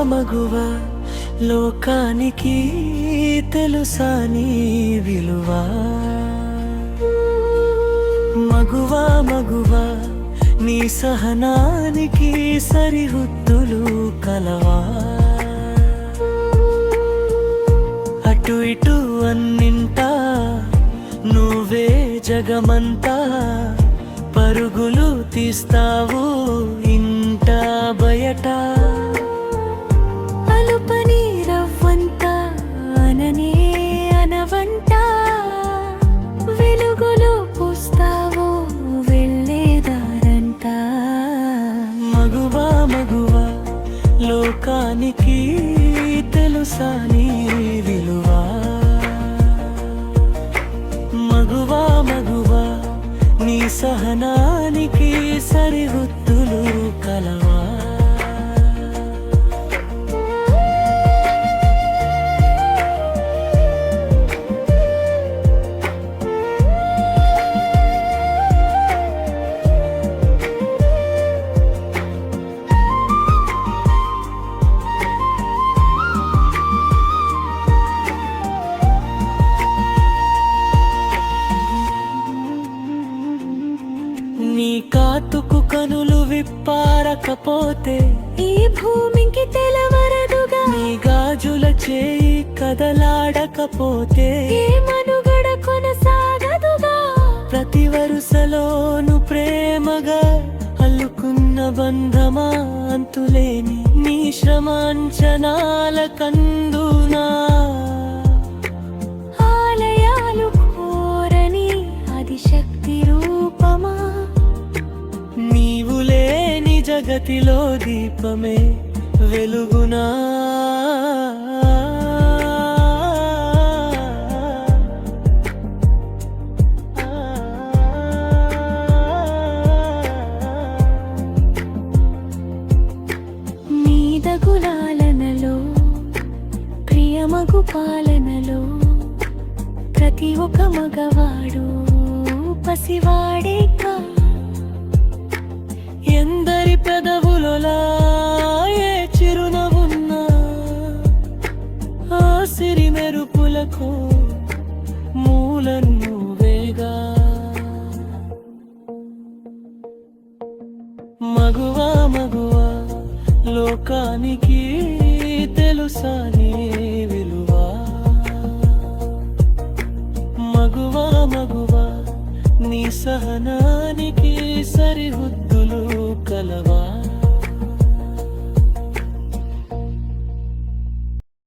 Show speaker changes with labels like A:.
A: మగువా లోకానికి తెలుసా నీ విలువ మగువా మగువా నీ సహనానికి సరిహద్దులు కలవా అటు ఇటు అన్నింటా నువ్వే జగమంతా పరుగులు తీస్తావు ఇంట బయట అలుపని రవ్వంత అననే అనవంట వెలుగులు పూస్తావు వెళ్ళేదారంట మగువా మగువా లోకానికి తెలుసా నీ విలువ మగువా మగువా నీ సహనానికి సరిహద్దులు కలవా నీ కాటుకు కనులు విప్పారకపోతే
B: ఈ భూమికి తెలవరదుగా
A: నీ గాజుల చేయి కదలాడకపోతే
B: ఏ మనుగడ కొనసాగదుగా
A: ప్రతి వరుసలోను ప్రేమగా అల్లుకున్న బంధమా అంతులేని నీ శ్రమ అంచనాల కందునా
B: ఆలయాలు కోరని ఆదిశక్తి రూపమా
A: నీవు లేని జగతిలో దీపమే వెలుగునా
B: నీదగులాలనలో ప్రియమగు పాలనలో ప్రతి ఒక్క మగవాడు పసివాడేకా
A: ఎందరి పెదవులలా ఏ చిరునవున్నా ఆ సిరి మెరుపులకు మూలం నువ్వేగా మగువా మగువా లోకానికి తెలుసా నీ విలువ మగువా మగువా నీ సహనానికి సరిహద్దులు కలవా